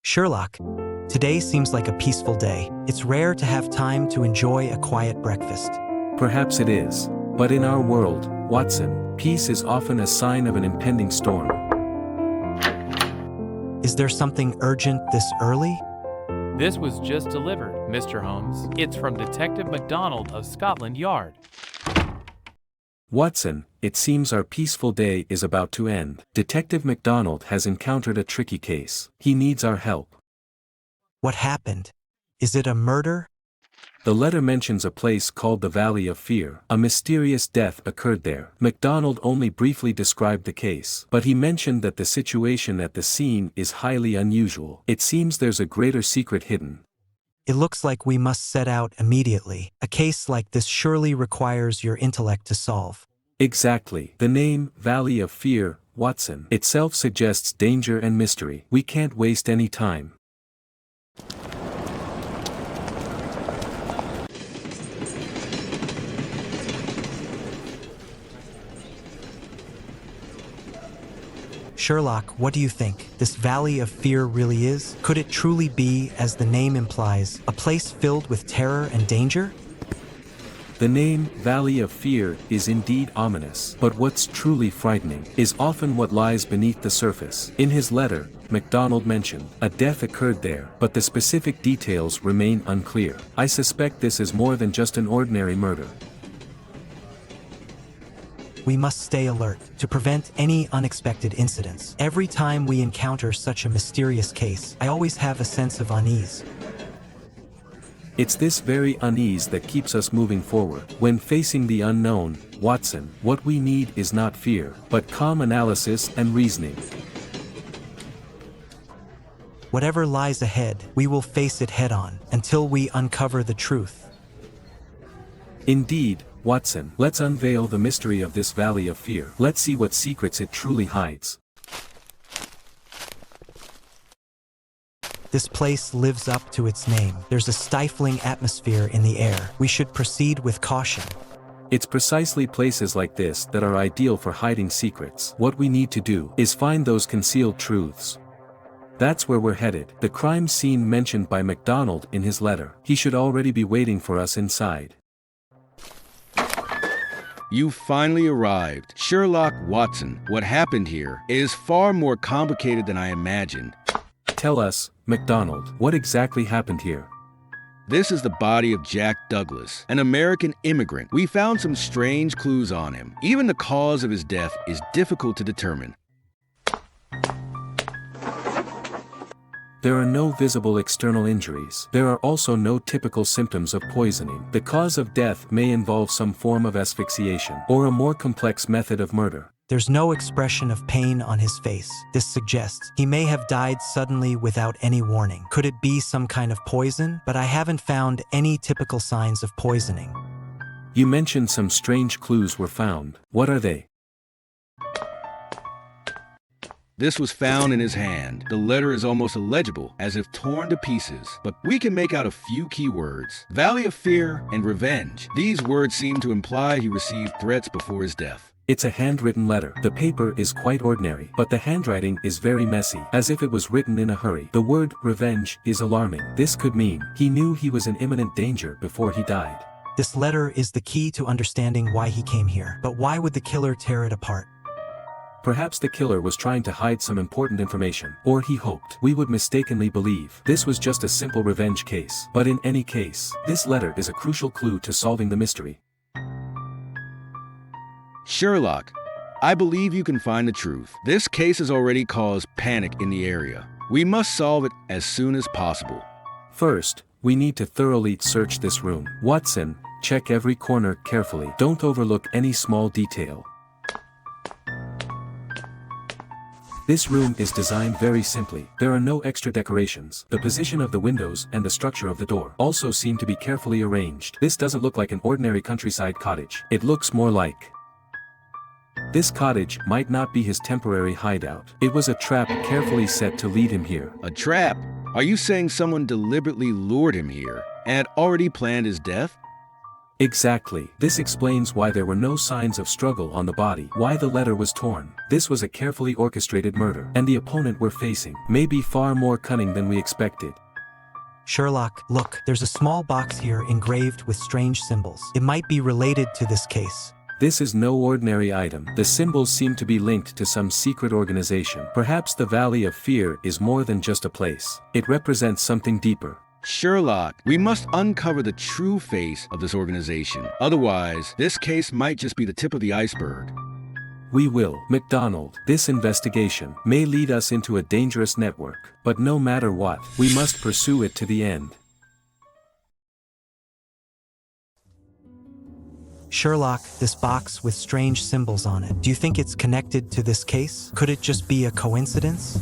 Sherlock, today seems like a peaceful day. It's rare to have time to enjoy a quiet breakfast. Perhaps it is. But in our world, Watson, peace is often a sign of an impending storm. Is there something urgent this early? This was just delivered, Mr. Holmes. It's from Detective MacDonald of Scotland Yard. Watson, it seems our peaceful day is about to end. Detective MacDonald has encountered a tricky case. He needs our help. What happened? Is it a murder? The letter mentions a place called the Valley of Fear. A mysterious death occurred there. MacDonald only briefly described the case, but he mentioned that the situation at the scene is highly unusual. It seems there's a greater secret hidden. It looks like we must set out immediately. A case like this surely requires your intellect to solve. Exactly. The name, Valley of Fear, Watson, itself suggests danger and mystery. We can't waste any time. Sherlock, what do you think? This Valley of Fear really is? Could it truly be, as the name implies, a place filled with terror and danger? The name, Valley of Fear, is indeed ominous, but what's truly frightening is often what lies beneath the surface. In his letter, MacDonald mentioned a death occurred there, but the specific details remain unclear. I suspect this is more than just an ordinary murder. We must stay alert to prevent any unexpected incidents. Every time we encounter such a mysterious case, I always have a sense of unease. It's this very unease that keeps us moving forward. When facing the unknown, Watson, what we need is not fear, but calm analysis and reasoning. Whatever lies ahead, we will face it head-on until we uncover the truth. Indeed, Watson, let's unveil the mystery of this Valley of Fear. Let's see what secrets it truly hides. This place lives up to its name. There's a stifling atmosphere in the air. We should proceed with caution. It's precisely places like this that are ideal for hiding secrets. What we need to do is find those concealed truths. That's where we're headed. The crime scene mentioned by MacDonald in his letter. He should already be waiting for us inside. You finally arrived. Sherlock Watson, what happened here is far more complicated than I imagined. Tell us, MacDonald, what exactly happened here? This is the body of Jack Douglas, an American immigrant. We found some strange clues on him. Even the cause of his death is difficult to determine. There are no visible external injuries. There are also no typical symptoms of poisoning. The cause of death may involve some form of asphyxiation, or a more complex method of murder. There's no expression of pain on his face. This suggests he may have died suddenly without any warning. Could it be some kind of poison? But I haven't found any typical signs of poisoning. You mentioned some strange clues were found. What are they? This was found in his hand. The letter is almost illegible, as if torn to pieces, but we can make out a few key words. Valley of Fear and Revenge. These words seem to imply he received threats before his death. It's a handwritten letter. The paper is quite ordinary, but the handwriting is very messy, as if it was written in a hurry. The word revenge is alarming. This could mean he knew he was in imminent danger before he died. This letter is the key to understanding why he came here. But why would the killer tear it apart? Perhaps the killer was trying to hide some important information, or he hoped we would mistakenly believe this was just a simple revenge case. But in any case, this letter is a crucial clue to solving the mystery. Sherlock, I believe you can find the truth. This case has already caused panic in the area. We must solve it as soon as possible. First, we need to thoroughly search this room. Watson, check every corner carefully. Don't overlook any small detail. This room is designed very simply. There are no extra decorations. The position of the windows and the structure of the door also seem to be carefully arranged. This doesn't look like an ordinary countryside cottage. It looks more like this cottage might not be his temporary hideout. It was a trap carefully set to lead him here. A trap? Are you saying someone deliberately lured him here and had already planned his death? Exactly. This explains why there were no signs of struggle on the body, why the letter was torn. This was a carefully orchestrated murder, and the opponent we're facing may be far more cunning than we expected. Sherlock, look, there's a small box here engraved with strange symbols. It might be related to this case. This is no ordinary item. The symbols seem to be linked to some secret organization. Perhaps the Valley of Fear is more than just a place. It represents something deeper. Sherlock, we must uncover the true face of this organization. Otherwise, this case might just be the tip of the iceberg. We will, MacDonald. This investigation may lead us into a dangerous network, but no matter what, we must pursue it to the end. Sherlock, this box with strange symbols on it. Do you think it's connected to this case? Could it just be a coincidence?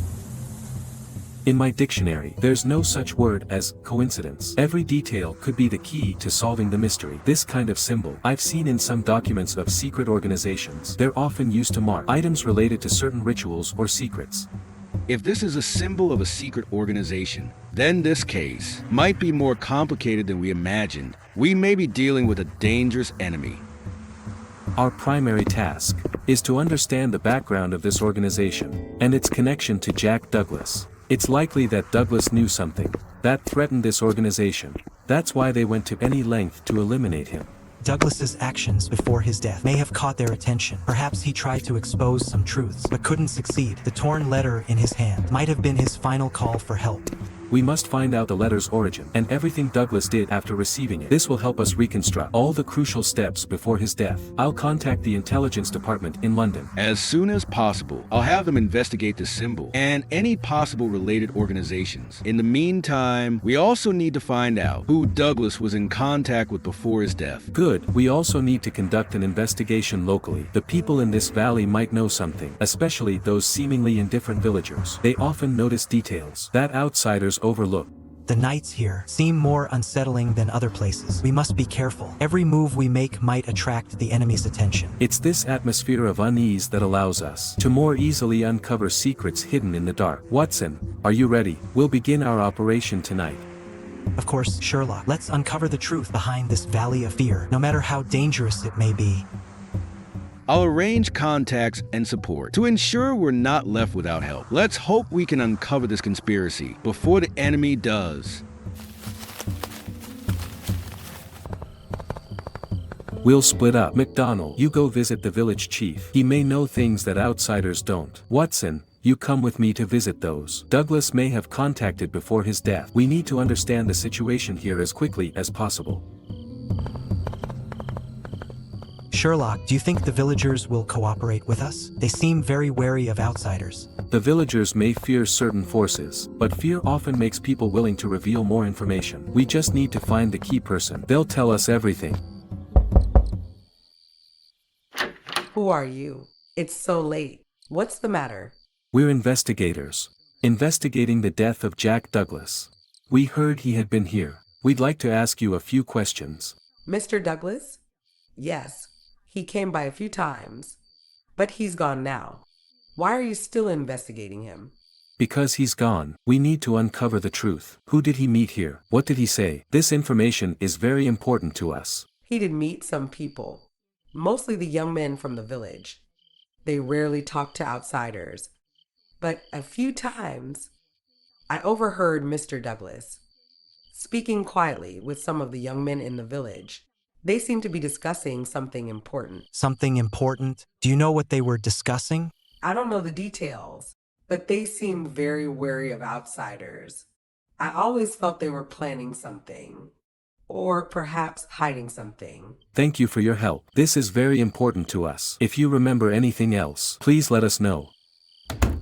In my dictionary, there's no such word as coincidence. Every detail could be the key to solving the mystery. This kind of symbol, I've seen in some documents of secret organizations. They're often used to mark items related to certain rituals or secrets. If this is a symbol of a secret organization, then this case might be more complicated than we imagined. We may be dealing with a dangerous enemy. Our primary task is to understand the background of this organization and its connection to Jack Douglas. It's likely that Douglas knew something that threatened this organization. That's why they went to any length to eliminate him. Douglas's actions before his death may have caught their attention. Perhaps he tried to expose some truths, but couldn't succeed. The torn letter in his hand might have been his final call for help. We must find out the letter's origin and everything Douglas did after receiving it. This will help us reconstruct all the crucial steps before his death. I'll contact the intelligence department in London. As soon as possible, I'll have them investigate the symbol and any possible related organizations. In the meantime, we also need to find out who Douglas was in contact with before his death. Good. We also need to conduct an investigation locally. The people in this valley might know something, especially those seemingly indifferent villagers. They often notice details that outsiders overlook. The nights here seem more unsettling than other places. We must be careful. Every move we make might attract the enemy's attention. It's this atmosphere of unease that allows us to more easily uncover secrets hidden in the dark. Watson, are you ready? We'll begin our operation tonight. Of course, Sherlock. Let's uncover the truth behind this Valley of Fear, no matter how dangerous it may be. I'll arrange contacts and support to ensure we're not left without help. Let's hope we can uncover this conspiracy before the enemy does. We'll split up. MacDonald, you go visit the village chief. He may know things that outsiders don't. Watson, you come with me to visit those Douglas may have contacted before his death. We need to understand the situation here as quickly as possible. Sherlock, do you think the villagers will cooperate with us? They seem very wary of outsiders. The villagers may fear certain forces, but fear often makes people willing to reveal more information. We just need to find the key person. They'll tell us everything. Who are you? It's so late. What's the matter? We're investigators. Investigating the death of Jack Douglas. We heard he had been here. We'd like to ask you a few questions. Mr. Douglas? Yes. He came by a few times, but he's gone now. Why are you still investigating him? Because he's gone, we need to uncover the truth. Who did he meet here? What did he say? This information is very important to us. He did meet some people, mostly the young men from the village. They rarely talk to outsiders, but a few times I overheard Mr. Douglas speaking quietly with some of the young men in the village. They seem to be discussing something important. Something important? Do you know what they were discussing? I don't know the details, but they seem very wary of outsiders. I always felt they were planning something, or perhaps hiding something. Thank you for your help. This is very important to us. If you remember anything else, please let us know.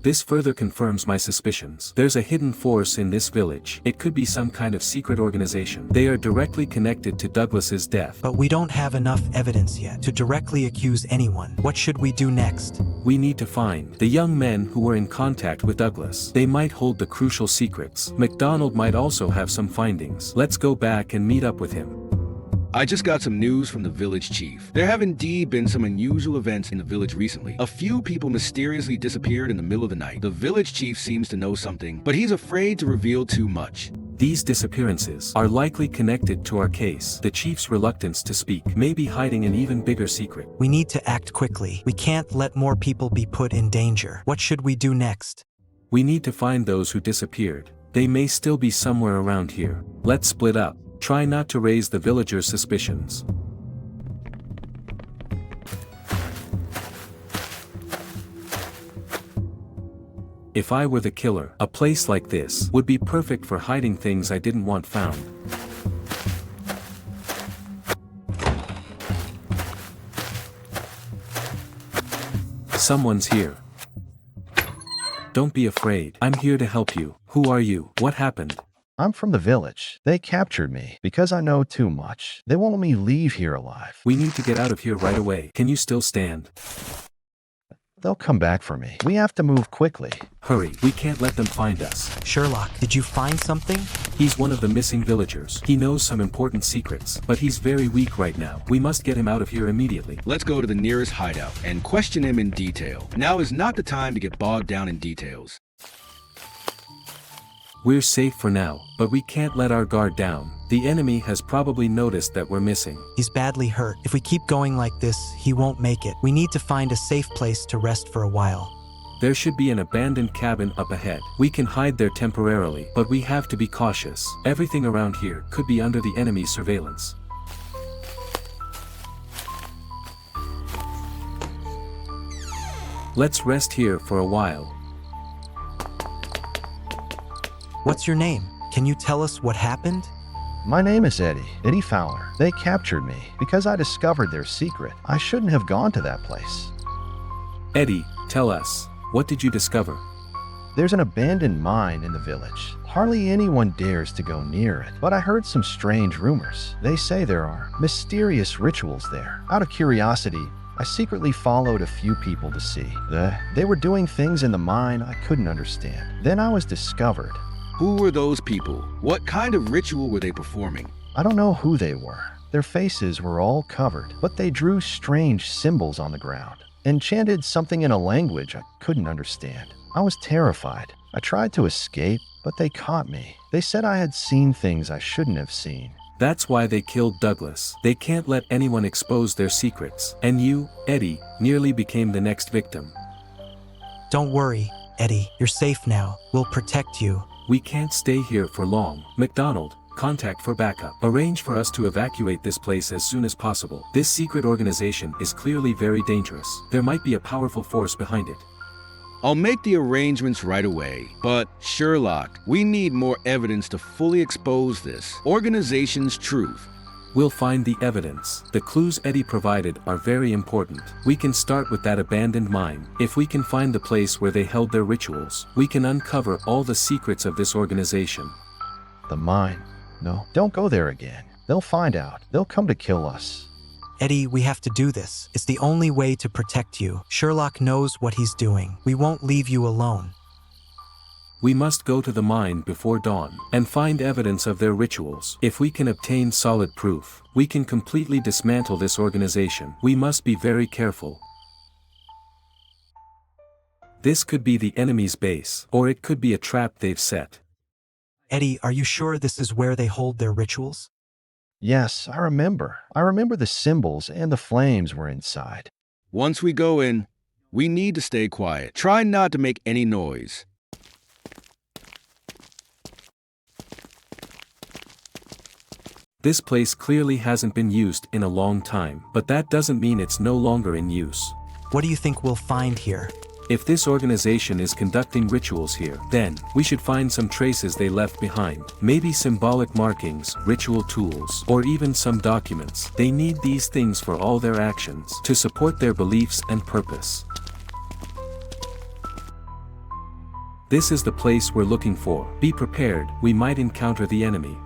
This further confirms my suspicions. There's a hidden force in this village. It could be some kind of secret organization. They are directly connected to Douglas's death. But we don't have enough evidence yet to directly accuse anyone. What should we do next? We need to find the young men who were in contact with Douglas. They might hold the crucial secrets. MacDonald might also have some findings. Let's go back and meet up with him. I just got some news from the village chief. There have indeed been some unusual events in the village recently. A few people mysteriously disappeared in the middle of the night. The village chief seems to know something, but he's afraid to reveal too much. These disappearances are likely connected to our case. The chief's reluctance to speak may be hiding an even bigger secret. We need to act quickly. We can't let more people be put in danger. What should we do next? We need to find those who disappeared. They may still be somewhere around here. Let's split up. Try not to raise the villagers' suspicions. If I were the killer, a place like this would be perfect for hiding things I didn't want found. Someone's here. Don't be afraid. I'm here to help you. Who are you? What happened? I'm from the village. They captured me because I know too much. They won't let me leave here alive. We need to get out of here right away. Can you still stand? They'll come back for me. We have to move quickly. Hurry, we can't let them find us. Sherlock, did you find something? He's one of the missing villagers. He knows some important secrets, but he's very weak right now. We must get him out of here immediately. Let's go to the nearest hideout and question him in detail. Now is not the time to get bogged down in details. We're safe for now, but we can't let our guard down. The enemy has probably noticed that we're missing. He's badly hurt. If we keep going like this, he won't make it. We need to find a safe place to rest for a while. There should be an abandoned cabin up ahead. We can hide there temporarily, but we have to be cautious. Everything around here could be under the enemy's surveillance. Let's rest here for a while. What's your name? Can you tell us what happened? My name is Eddie Fowler. They captured me because I discovered their secret. I shouldn't have gone to that place. Eddie, tell us, what did you discover? There's an abandoned mine in the village. Hardly anyone dares to go near it, but I heard some strange rumors. They say there are mysterious rituals there. Out of curiosity, I secretly followed a few people to see. They were doing things in the mine I couldn't understand. Then I was discovered. Who were those people? What kind of ritual were they performing? I don't know who they were. Their faces were all covered, but they drew strange symbols on the ground and chanted something in a language I couldn't understand. I was terrified. I tried to escape, but they caught me. They said I had seen things I shouldn't have seen. That's why they killed Douglas. They can't let anyone expose their secrets. And you, Eddie, nearly became the next victim. Don't worry, Eddie. You're safe now. We'll protect you. We can't stay here for long. McDonald, contact for backup. Arrange for us to evacuate this place as soon as possible. This secret organization is clearly very dangerous. There might be a powerful force behind it. I'll make the arrangements right away. But, Sherlock, we need more evidence to fully expose this organization's truth. We'll find the evidence. The clues Eddie provided are very important. We can start with that abandoned mine. If we can find the place where they held their rituals, we can uncover all the secrets of this organization. The mine? No, don't go there again. They'll find out. They'll come to kill us. Eddie, we have to do this. It's the only way to protect you. Sherlock knows what he's doing. We won't leave you alone. We must go to the mine before dawn and find evidence of their rituals. If we can obtain solid proof, we can completely dismantle this organization. We must be very careful. This could be the enemy's base, or it could be a trap they've set. Eddie, are you sure this is where they hold their rituals? Yes, I remember. I remember the symbols and the flames were inside. Once we go in, we need to stay quiet. Try not to make any noise. This place clearly hasn't been used in a long time, but that doesn't mean it's no longer in use. What do you think we'll find here? If this organization is conducting rituals here, then we should find some traces they left behind. Maybe symbolic markings, ritual tools, or even some documents. They need these things for all their actions, to support their beliefs and purpose. This is the place we're looking for. Be prepared, we might encounter the enemy.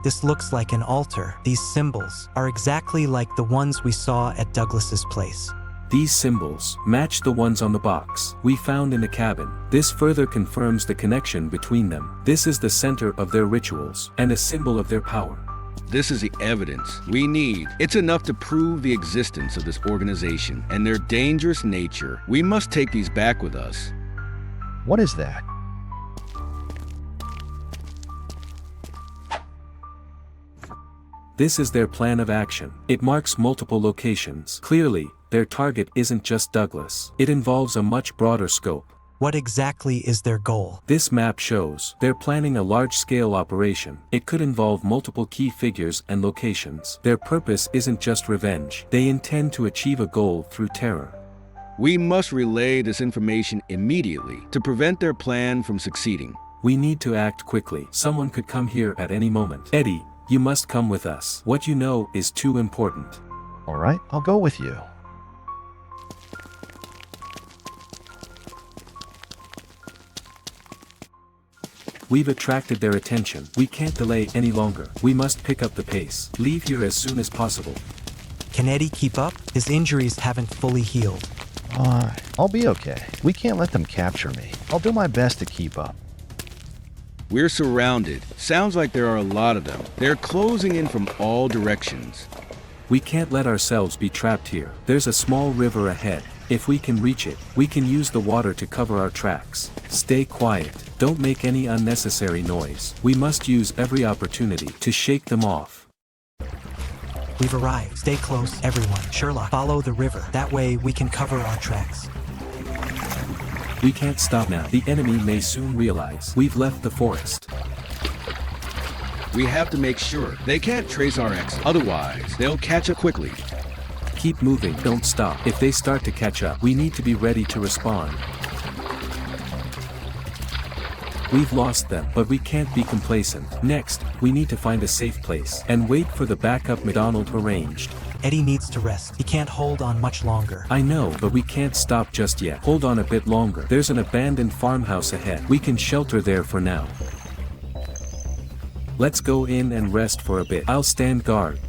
This looks like an altar. These symbols are exactly like the ones we saw at Douglas's place. These symbols match the ones on the box we found in the cabin. This further confirms the connection between them. This is the center of their rituals and a symbol of their power. This is the evidence we need. It's enough to prove the existence of this organization and their dangerous nature. We must take these back with us. What is that? This is their plan of action. It marks multiple locations. Clearly, their target isn't just Douglas. It involves a much broader scope. What exactly is their goal? This map shows they're planning a large-scale operation. It could involve multiple key figures and locations. Their purpose isn't just revenge. They intend to achieve a goal through terror. We must relay this information immediately to prevent their plan from succeeding. We need to act quickly. Someone could come here at any moment. Eddie, you must come with us. What you know is too important. All right, I'll go with you. We've attracted their attention. We can't delay any longer. We must pick up the pace. Leave here as soon as possible. Can Eddie keep up? His injuries haven't fully healed. I'll be okay. We can't let them capture me. I'll do my best to keep up. We're surrounded. Sounds like there are a lot of them. They're closing in from all directions. We can't let ourselves be trapped here. There's a small river ahead. If we can reach it, we can use the water to cover our tracks. Stay quiet. Don't make any unnecessary noise. We must use every opportunity to shake them off. We've arrived. Stay close, everyone. Sherlock, follow the river. That way we can cover our tracks. We can't stop now. The enemy may soon realize we've left the forest. We have to make sure they can't trace our exit. Otherwise, they'll catch up quickly. Keep moving. Don't stop. If they start to catch up, we need to be ready to respond. We've lost them, but we can't be complacent. Next, we need to find a safe place and wait for the backup McDonald arranged. Eddie needs to rest. He can't hold on much longer. I know, but we can't stop just yet. Hold on a bit longer. There's an abandoned farmhouse ahead. We can shelter there for now. Let's go in and rest for a bit. I'll stand guard.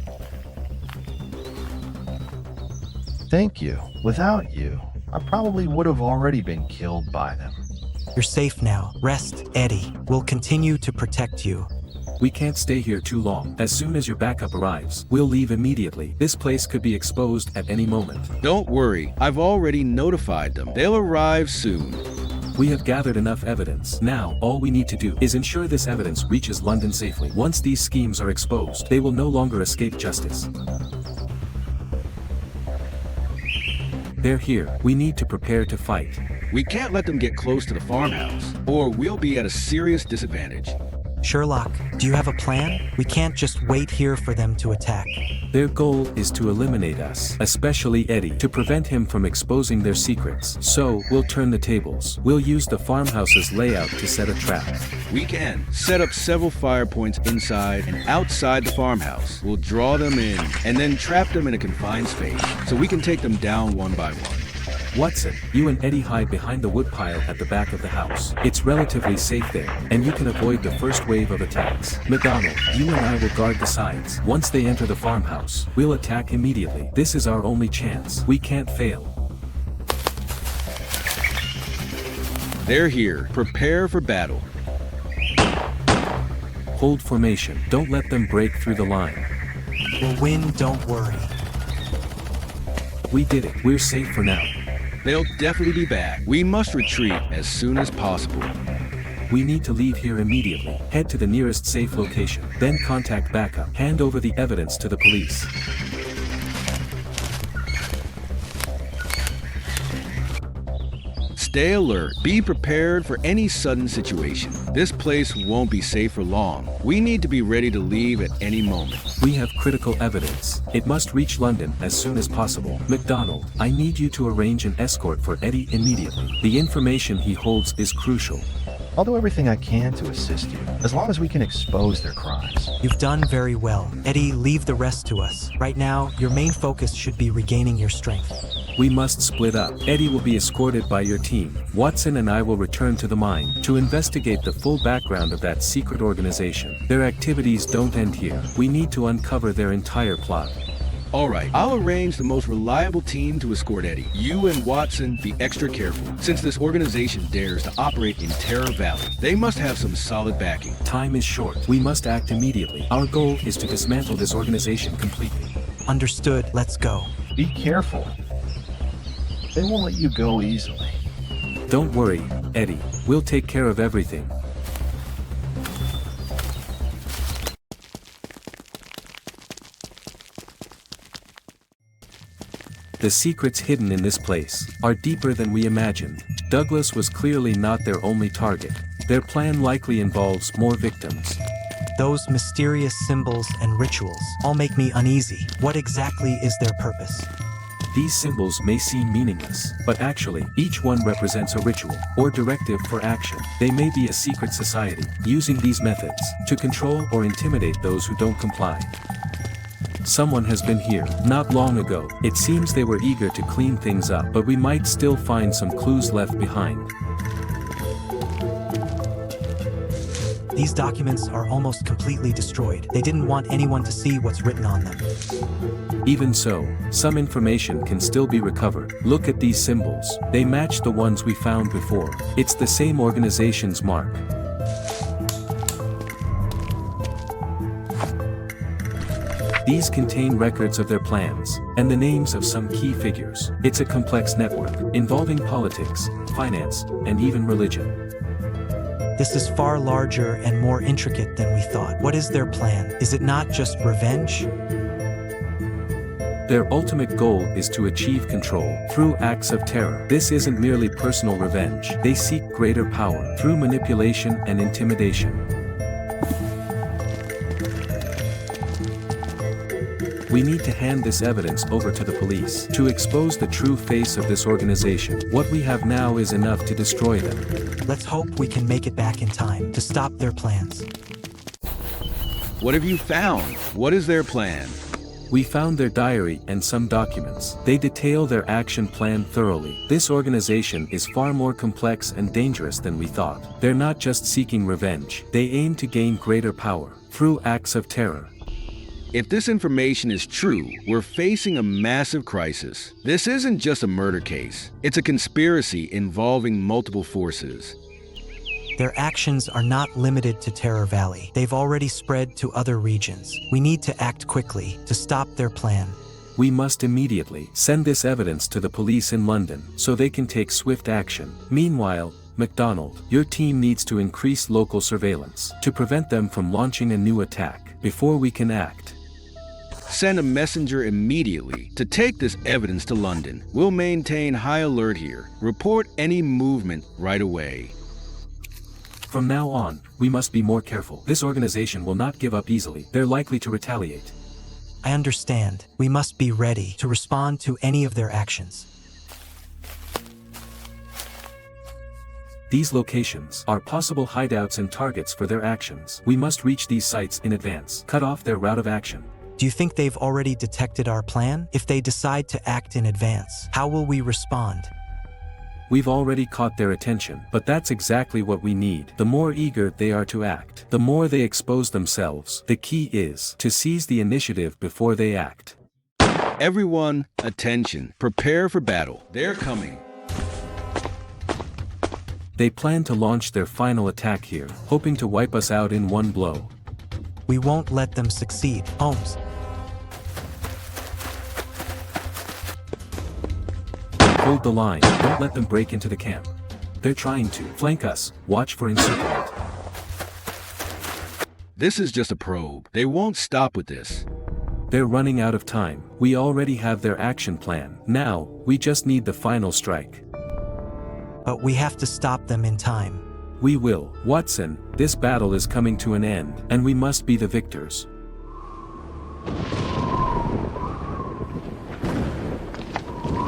Thank you. Without you, I probably would have already been killed by them. You're safe now. Rest, Eddie. We'll continue to protect you. We can't stay here too long. As soon as your backup arrives, we'll leave immediately. This place could be exposed at any moment. Don't worry, I've already notified them. They'll arrive soon. We have gathered enough evidence. Now, all we need to do is ensure this evidence reaches London safely. Once these schemes are exposed, they will no longer escape justice. They're here. We need to prepare to fight. We can't let them get close to the farmhouse, or we'll be at a serious disadvantage. Sherlock, do you have a plan? We can't just wait here for them to attack. Their goal is to eliminate us, especially Eddie, to prevent him from exposing their secrets. So, we'll turn the tables. We'll use the farmhouse's layout to set a trap. We can set up several fire points inside and outside the farmhouse. We'll draw them in and then trap them in a confined space so we can take them down one by one. Watson, you and Eddie hide behind the woodpile at the back of the house. It's relatively safe there, and you can avoid the first wave of attacks. McDonald, you and I will guard the sides. Once they enter the farmhouse, we'll attack immediately. This is our only chance. We can't fail. They're here. Prepare for battle. Hold formation. Don't let them break through the line. We'll win, don't worry. We did it. We're safe for now. They'll definitely be back. We must retreat as soon as possible. We need to leave here immediately. Head to the nearest safe location. Then contact backup. Hand over the evidence to the police. Stay alert. Be prepared for any sudden situation. This place won't be safe for long. We need to be ready to leave at any moment. We have critical evidence. It must reach London as soon as possible. McDonald, I need you to arrange an escort for Eddie immediately. The information he holds is crucial. I'll do everything I can to assist you, as long as we can expose their crimes. You've done very well. Eddie, leave the rest to us. Right now, your main focus should be regaining your strength. We must split up. Eddie will be escorted by your team. Watson and I will return to the mine to investigate the full background of that secret organization. Their activities don't end here. We need to uncover their entire plot. Alright, I'll arrange the most reliable team to escort Eddie. You and Watson be extra careful, since this organization dares to operate in Terror Valley. They must have some solid backing. Time is short. We must act immediately. Our goal is to dismantle this organization completely. Understood, let's go. Be careful. They won't let you go easily. Don't worry, Eddie. We'll take care of everything. The secrets hidden in this place are deeper than we imagined. Douglas was clearly not their only target. Their plan likely involves more victims. Those mysterious symbols and rituals all make me uneasy. What exactly is their purpose? These symbols may seem meaningless, but actually, each one represents a ritual or directive for action. They may be a secret society, using these methods to control or intimidate those who don't comply. Someone has been here, not long ago. It seems they were eager to clean things up, but we might still find some clues left behind. These documents are almost completely destroyed. They didn't want anyone to see what's written on them. Even so, some information can still be recovered. Look at these symbols. They match the ones we found before. It's the same organization's mark. These contain records of their plans, and the names of some key figures. It's a complex network, involving politics, finance, and even religion. This is far larger and more intricate than we thought. What is their plan? Is it not just revenge? Their ultimate goal is to achieve control through acts of terror. This isn't merely personal revenge. They seek greater power through manipulation and intimidation. We need to hand this evidence over to the police to expose the true face of this organization. What we have now is enough to destroy them. Let's hope we can make it back in time to stop their plans. What have you found? What is their plan? We found their diary and some documents. They detail their action plan thoroughly. This organization is far more complex and dangerous than we thought. They're not just seeking revenge. They aim to gain greater power through acts of terror. If this information is true, we're facing a massive crisis. This isn't just a murder case. It's a conspiracy involving multiple forces. Their actions are not limited to Terror Valley. They've already spread to other regions. We need to act quickly to stop their plan. We must immediately send this evidence to the police in London so they can take swift action. Meanwhile, MacDonald, your team needs to increase local surveillance to prevent them from launching a new attack before we can act. Send a messenger immediately to take this evidence to London. We'll maintain high alert here. Report any movement right away. From now on, we must be more careful. This organization will not give up easily. They're likely to retaliate. I understand. We must be ready to respond to any of their actions. These locations are possible hideouts and targets for their actions. We must reach these sites in advance. Cut off their route of action. Do you think they've already detected our plan? If they decide to act in advance, how will we respond? We've already caught their attention, but that's exactly what we need. The more eager they are to act, the more they expose themselves. The key is to seize the initiative before they act. Everyone, attention. Prepare for battle. They're coming. They plan to launch their final attack here, hoping to wipe us out in one blow. We won't let them succeed. Holmes. Hold the line. Don't let them break into the camp. They're trying to flank us. Watch for encirclement. This is just a probe. They won't stop with this. They're running out of time. We already have their action plan. Now, we just need the final strike. But we have to stop them in time. We will. Watson, this battle is coming to an end, and we must be the victors.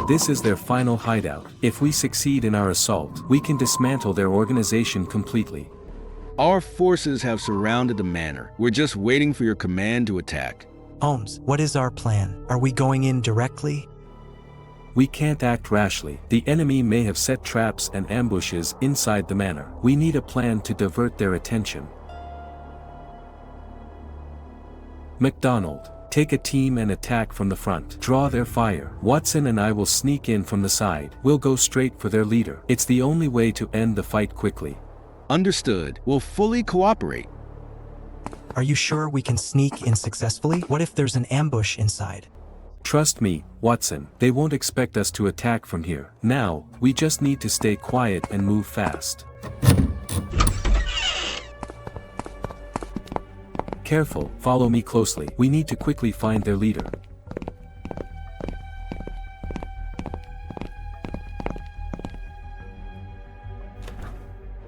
This is their final hideout. If we succeed in our assault, we can dismantle their organization completely. Our forces have surrounded the manor. We're just waiting for your command to attack. Holmes, what is our plan? Are we going in directly? We can't act rashly. The enemy may have set traps and ambushes inside the manor. We need a plan to divert their attention. MacDonald, Take a team and attack from the front. Draw their fire. Watson and I will sneak in from the side. We'll go straight for their leader. It's the only way to end the fight quickly. Understood. We'll fully cooperate. Are you sure we can sneak in successfully? What if there's an ambush inside? Trust me, Watson, they won't expect us to attack from here. Now, we just need to stay quiet and move fast. Careful, follow me closely. We need to quickly find their leader.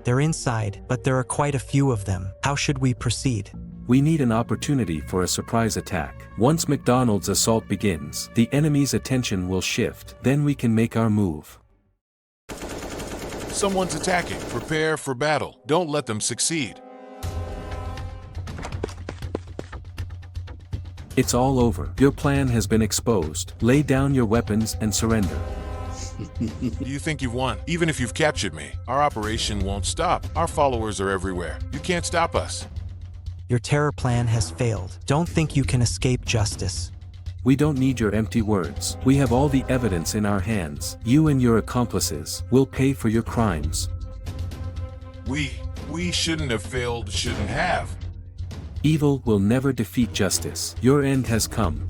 They're inside, but there are quite a few of them. How should we proceed? We need an opportunity for a surprise attack. Once McDonald's assault begins, the enemy's attention will shift. Then we can make our move. Someone's attacking. Prepare for battle. Don't let them succeed. It's all over. Your plan has been exposed. Lay down your weapons and surrender. You think you've won? Even if you've captured me, our operation won't stop. Our followers are everywhere. You can't stop us. Your terror plan has failed. Don't think you can escape justice. We don't need your empty words. We have all the evidence in our hands. You and your accomplices will pay for your crimes. We shouldn't have failed, shouldn't have. Evil will never defeat justice. Your end has come.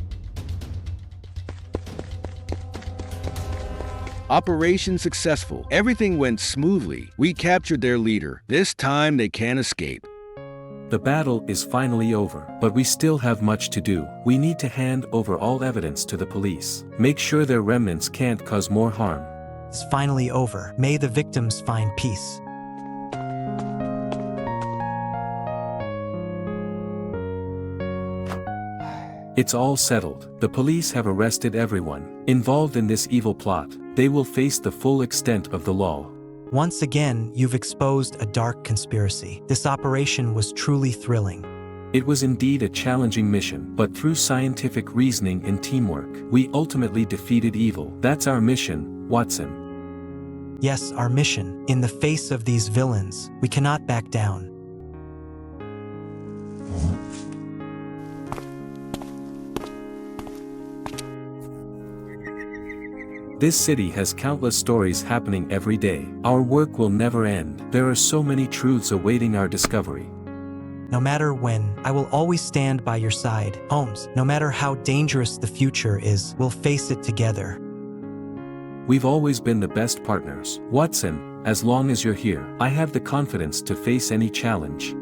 Operation successful. Everything went smoothly. We captured their leader. This time they can't escape. The battle is finally over, but we still have much to do. We need to hand over all evidence to the police. Make sure their remnants can't cause more harm. It's finally over. May the victims find peace. It's all settled. The police have arrested everyone involved in this evil plot. They will face the full extent of the law. Once again, you've exposed a dark conspiracy. This operation was truly thrilling. It was indeed a challenging mission, but through scientific reasoning and teamwork, we ultimately defeated evil. That's our mission, Watson. Yes, our mission. In the face of these villains, we cannot back down. This city has countless stories happening every day. Our work will never end. There are so many truths awaiting our discovery. No matter when, I will always stand by your side. Holmes, no matter how dangerous the future is, we'll face it together. We've always been the best partners. Watson, as long as you're here, I have the confidence to face any challenge.